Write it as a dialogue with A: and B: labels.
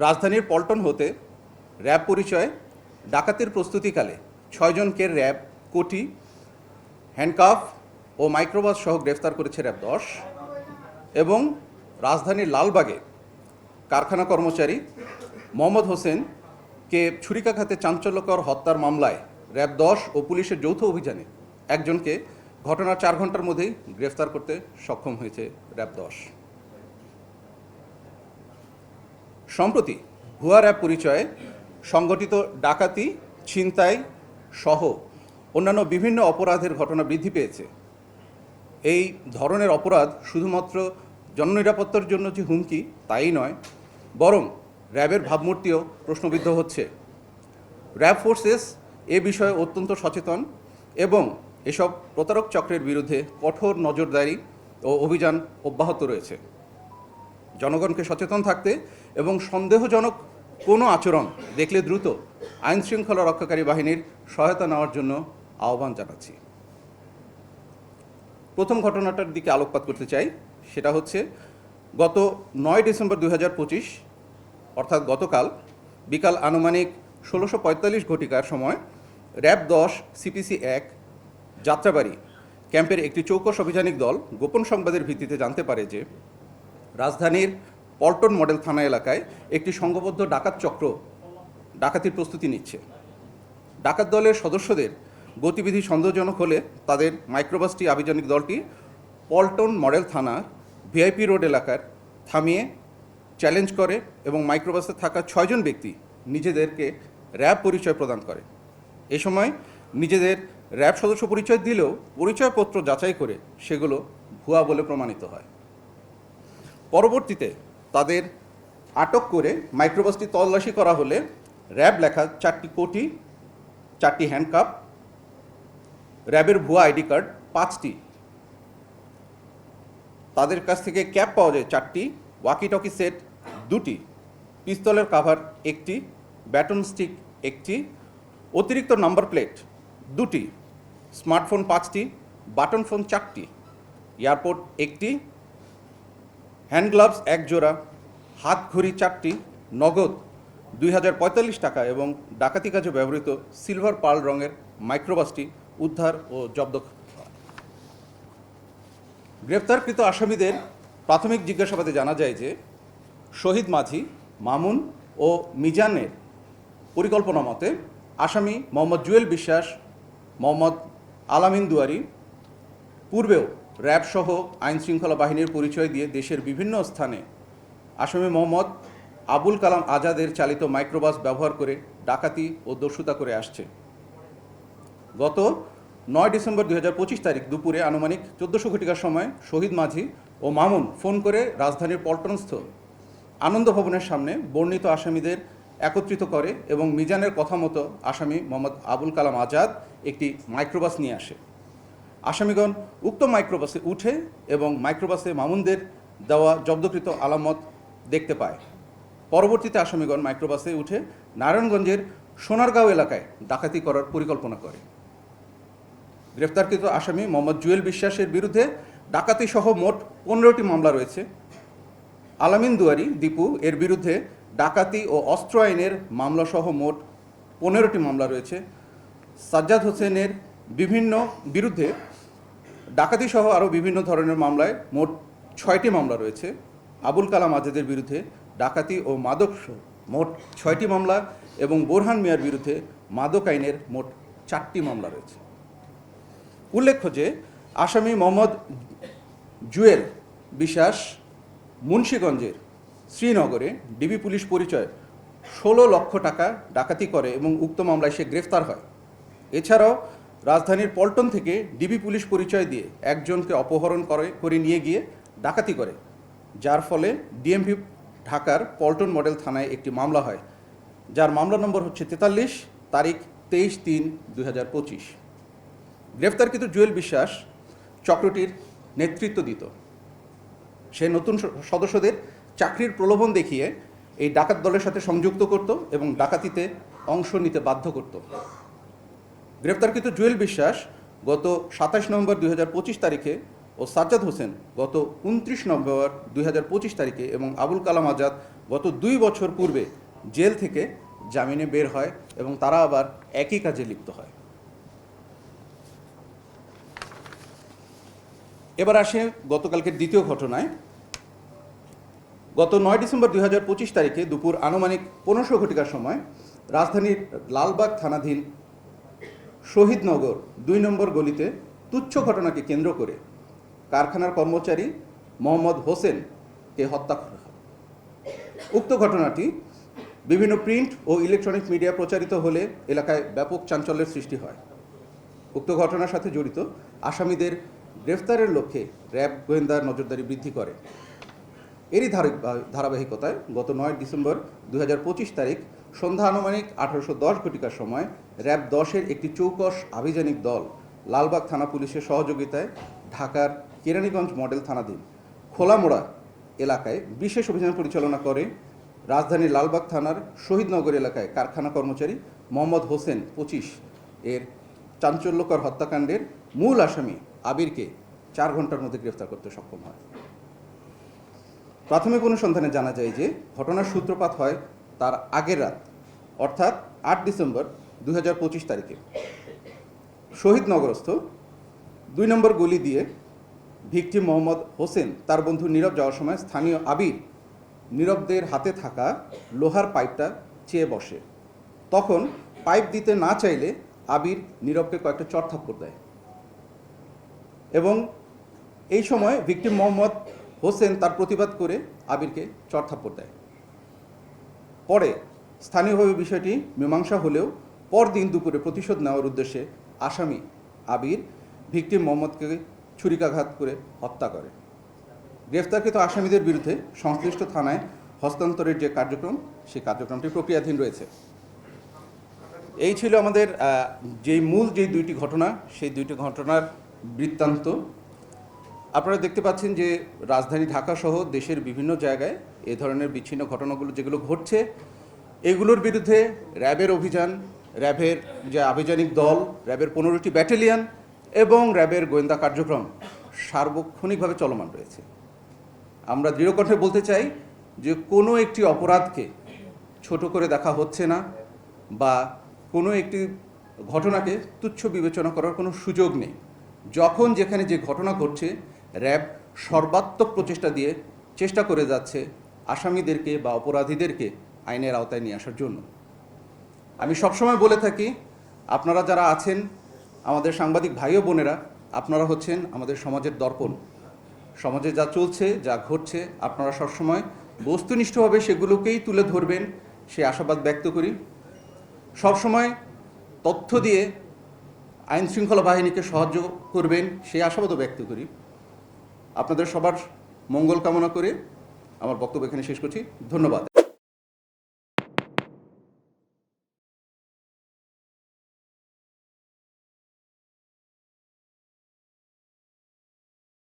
A: রাজধানীর পল্টন হতে র্যাব পরিচয়ে ডাকাতির প্রস্তুতিকালে 6 জনকে র্যাব কোটি, হ্যান্ডকাফ ও মাইক্রোবাস সহ গ্রেফতার করেছে র্যাব 10। এবং রাজধানীর লালবাগে কারখানা কর্মচারী মোহাম্মদ হোসেনকে ছুরিকাঘাতে চাঞ্চল্যকর হত্যার মামলায় র্যাব 10 ও পুলিশের যৌথ অভিযানে একজনকে ঘটনার 4 ঘন্টার মধ্যেই গ্রেফতার করতে সক্ষম হয়েছে র্যাব 10। সম্প্রতি ভুয়া র্যাব পরিচয়ে সংগঠিত ডাকাতি, ছিনতাই সহ অন্যান্য বিভিন্ন অপরাধের ঘটনা বৃদ্ধি পেয়েছে। এই ধরনের অপরাধ শুধুমাত্র জননিরাপত্তার জন্য যে হুমকি তাই নয়, বরং র্যাবের ভাবমূর্তিও প্রশ্নবিদ্ধ হচ্ছে। র্যাব ফোর্সেস এ বিষয়ে অত্যন্ত সচেতন এবং এসব প্রতারক চক্রের বিরুদ্ধে কঠোর নজরদারি ও অভিযান অব্যাহত রয়েছে। জনগণকে সচেতন থাকতে এবং সন্দেহজনক কোনো আচরণ দেখলে দ্রুত আইনশৃঙ্খলা রক্ষাকারী বাহিনীর সহায়তা নেওয়ার জন্য আহ্বান জানাচ্ছি। প্রথম ঘটনাটার দিকে আলোকপাত করতে চাই। সেটা হচ্ছে গত 9 ডিসেম্বর 2025 অর্থাৎ গতকাল বিকাল আনুমানিক 16:45 ঘটিকার সময় র্যাব 10 সিপিসি 1 যাত্রাবাড়ি ক্যাম্পের একটি চৌকস অভিযানিক দল গোপন সংবাদের ভিত্তিতে জানতে পারে যে রাজধানীর পল্টন মডেল থানা এলাকায় একটি সংঘবদ্ধ ডাকাত চক্র ডাকাতির প্রস্তুতি নিচ্ছে। ডাকাত দলের সদস্যদের গতিবিধি সন্দেহজনক হলে তাদের মাইক্রোবাসটি আভিযানিক দলটি পল্টন মডেল থানার ভিআইপি রোড এলাকার থামিয়ে চ্যালেঞ্জ করে এবং মাইক্রোবাসে থাকা 6 জন ব্যক্তি নিজেদেরকে র্যাব পরিচয় প্রদান করে। এ সময় নিজেদের র্যাব সদস্য পরিচয় দিলেও পরিচয়পত্র যাচাই করে সেগুলো ভুয়া বলে প্রমাণিত হয়। পরবর্তীতে তাদের আটক করে মাইক্রোবাসটি তল্লাশি করা হলে র্যাব লেখা 4টি কোটি, 4টি হ্যান্ডকাপ, র্যাবের ভুয়া আইডি কার্ড 5টি, তাদের কাছ থেকে ক্যাপ পাওয়া যায় 4টি, ওয়াকি টকি সেট 2টি, পিস্তলের কাভার 1টি, ব্যাটন স্টিক 1টি, অতিরিক্ত নাম্বার প্লেট 2টি, স্মার্টফোন 5টি, বাটন ফোন 4টি, এয়ারপোর্ট 1টি, হ্যান্ড গ্লাভস 1 জোড়া, হাত ঘড়ি 4টি, নগদ 2045 টাকা এবং ডাকাতি কাজে ব্যবহৃত সিলভার পার্ল রঙের মাইক্রোবাসটি উদ্ধার ও জব্দ। গ্রেপ্তারকৃত আসামিদের প্রাথমিক জিজ্ঞাসাবাদে জানা যায় যে শহীদ মাঝি, মামুন ও মিজানের পরিকল্পনা মতে আসামি মোহাম্মদ জুয়েল বিশ্বাস, মোহাম্মদ আলামিন দুয়ারি পূর্বেও র্যাব সহ আইনশৃঙ্খলা বাহিনীর পরিচয় দিয়ে দেশের বিভিন্ন স্থানে আসামি মোহাম্মদ আবুল কালাম আজাদের চালিত মাইক্রোবাস ব্যবহার করে ডাকাতি ও দস্যুতা করে আসছে। গত 9 ডিসেম্বর 2025 তারিখ দুপুরে আনুমানিক 1400 ঘটিকার সময় শহীদ মাঝি ও মামুন ফোন করে রাজধানীর পল্টনস্থ আনন্দ ভবনের সামনে বর্ণিত আসামিদের একত্রিত করে এবং মিজানের কথা মতো আসামি মোহাম্মদ আবুল কালাম আজাদ একটি মাইক্রোবাস নিয়ে আসে। আসামিগণ উক্ত মাইক্রোবাসে উঠে এবং মাইক্রোবাসে মামুনদের দেওয়া জব্দকৃত আলামত দেখতে পায়। পরবর্তীতে আসামিগণ মাইক্রোবাসে উঠে নারায়ণগঞ্জের সোনারগাঁও এলাকায় ডাকাতি করার পরিকল্পনা করে। গ্রেফতারকৃত আসামি মোহাম্মদ জুয়েল বিশ্বাসের বিরুদ্ধে ডাকাতি সহ মোট 15টি মামলা রয়েছে। আলামিন দুয়ারি দীপু এর বিরুদ্ধে ডাকাতি ও অস্ত্র আইনের মামলা সহ মোট 15টি মামলা রয়েছে। সাজ্জাদ হোসেনের বিরুদ্ধে ডাকাতি সহ আরও বিভিন্ন ধরনের মামলায় মোট 6টি মামলা রয়েছে। আবুল কালাম আজাদের বিরুদ্ধে ডাকাতি ও মাদক মোট 6টি মামলা এবং বোরহান মিয়ার বিরুদ্ধে মাদক আইনের মোট 4টি মামলা রয়েছে। উল্লেখ্য যে আসামি মোহাম্মদ জুয়েল বিশ্বাস মুন্সিগঞ্জের শ্রীনগরে ডিবি পুলিশ পরিচয় 16 লক্ষ টাকা ডাকাতি করে এবং উক্ত মামলায় সে গ্রেফতার হয়। এছাড়াও রাজধানীর পল্টন থেকে ডিবি পুলিশ পরিচয় দিয়ে একজনকে অপহরণ করে নিয়ে গিয়ে ডাকাতি করে, যার ফলে ডিএমপি ঢাকার পল্টন মডেল থানায় একটি মামলা হয়, যার মামলা নম্বর হচ্ছে 43, তারিখ 23/3/2025। গ্রেফতারকৃত জুয়েল বিশ্বাস চক্রটির নেতৃত্ব দিত। সে নতুন সদস্যদের চাকরির প্রলোভন দেখিয়ে এই ডাকাত দলের সাথে সংযুক্ত করত এবং ডাকাতিতে অংশ নিতে বাধ্য করত। গ্রেফতারকৃত জুয়েল বিশ্বাস গত 27 নভেম্বর 2025 তারিখে ও সাজ্জাদ হোসেন গত 29 নভেম্বর 2025 তারিখে এবং আবুল কালাম আজাদ গত 2 বছর পূর্বে জেল থেকে জামিনে বের হয় এবং তারা আবার একই কাজে লিপ্ত হয়। এবার আসে গতকালকের দ্বিতীয় ঘটনায়। গত 9 ডিসেম্বর 2025 তারিখে দুপুর আনুমানিক 15 ঘটিকার সময় রাজধানীর লালবাগ থানাধীন শহীদনগর 2 নম্বর গলিতে তুচ্ছ ঘটনাকে কেন্দ্র করে কারখানার কর্মচারী মোহাম্মদ হোসেনকে হত্যা করা হয়। উক্ত ঘটনাটি বিভিন্ন প্রিন্ট ও ইলেকট্রনিক মিডিয়া প্রচারিত হলে এলাকায় ব্যাপক চাঞ্চল্যের সৃষ্টি হয়। উক্ত ঘটনার সাথে জড়িত আসামিদের গ্রেফতারের লক্ষ্যে র্যাব গোয়েন্দার নজরদারি বৃদ্ধি করে। এরই ধারাবাহিকতায় গত 9 ডিসেম্বর 2025 তারিখ সন্ধ্যা আনুমানিক 1810 ঘটিকার সময় র্যাব 10-এর একটি চৌকস আভিযানিক দল লালবাগ থানা পুলিশের সহযোগিতায় ঢাকার কেরানীগঞ্জ মডেল থানাধীন খোলামোড়া এলাকায় বিশেষ অভিযান পরিচালনা করে। রাজধানীর লালবাগ থানার শহীদনগর এলাকায় কারখানা কর্মচারী মোহাম্মদ হোসেন 25 এর চাঞ্চল্যকর হত্যাকাণ্ডের মূল আসামি আবিরকে 4 ঘন্টার মধ্যে গ্রেফতার করতে সক্ষম হয়। প্রাথমিক অনুসন্ধানে জানা যায় যে ঘটনার সূত্রপাত হয় তার আগের রাত অর্থাৎ 8 ডিসেম্বর 2025 তারিখে শহীদনগরস্থ 2 নম্বর গলি দিয়ে ভিকটিম মোহাম্মদ হোসেন তার বন্ধু নীরব যাওয়ার সময় স্থানীয় আবির নীরবদের হাতে থাকা লোহার পাইপটা চেয়ে বসে। তখন পাইপ দিতে না চাইলে আবির নীরবকে কয়েকটা চড় থাপ্পড় দেয় এবং এই সময় ভিকটিম মোহাম্মদ হোসেন তার প্রতিবাদ করে আবিরকে চড় থাপ্পড় দেয়। পরে স্থানীয়ভাবে বিষয়টি মীমাংসা হলেও পরদিন দুপুরে প্রতিশোধ নেওয়ার উদ্দেশ্যে আসামি আবির ভিকটিম মোহাম্মদকে ছুরিকাঘাত করে হত্যা করে। গ্রেফতারকৃত আসামিদের বিরুদ্ধে সংশ্লিষ্ট থানায় হস্তান্তরের যে কার্যক্রম সেই কার্যক্রমটি প্রক্রিয়াধীন রয়েছে। এই ছিল আমাদের যেই মূল যে 2টি ঘটনা সেই 2টি ঘটনার বৃত্তান্ত। আপনারা দেখতে পাচ্ছেন যে রাজধানী ঢাকা সহ দেশের বিভিন্ন জায়গায় এ ধরনের বিচ্ছিন্ন ঘটনাগুলো যেগুলো ঘটছে এগুলোর বিরুদ্ধে র্যাবের অভিযান, র্যাবের যে আভিযানিক দল, র্যাবের 15টি ব্যাটালিয়ন এবং র্যাবের গোয়েন্দা কার্যক্রম সার্বক্ষণিকভাবে চলমান রয়েছে। আমরা দৃঢ়কণ্ঠে বলতে চাই যে কোনো একটি অপরাধকে ছোট করে দেখা হচ্ছে না বা কোনো একটি ঘটনাকে তুচ্ছ বিবেচনা করার কোনো সুযোগ নেই। যখন যেখানে যে ঘটনা ঘটছে র্যাব সর্বাত্মক প্রচেষ্টা দিয়ে চেষ্টা করে যাচ্ছে আসামিদেরকে বা অপরাধীদেরকে আইনের আওতায় নিয়ে আসার জন্য। আমি সবসময় বলে থাকি, আপনারা যারা আছেন আমাদের সাংবাদিক ভাই ও বোনেরা, আপনারা হচ্ছেন আমাদের সমাজের দর্পণ। সমাজে যা চলছে, যা ঘটছে, আপনারা সবসময় বস্তুনিষ্ঠভাবে সেগুলোকেই তুলে ধরবেন সে আশাবাদ ব্যক্ত করি। সবসময় তথ্য দিয়ে আইন শৃঙ্খলা বাহিনীকে সাহায্য করবেন সেই আশাবাদও ব্যক্ত করি। আপনাদের সবার মঙ্গল কামনা করে আমার বক্তব্য এখানে শেষ করছি। ধন্যবাদ।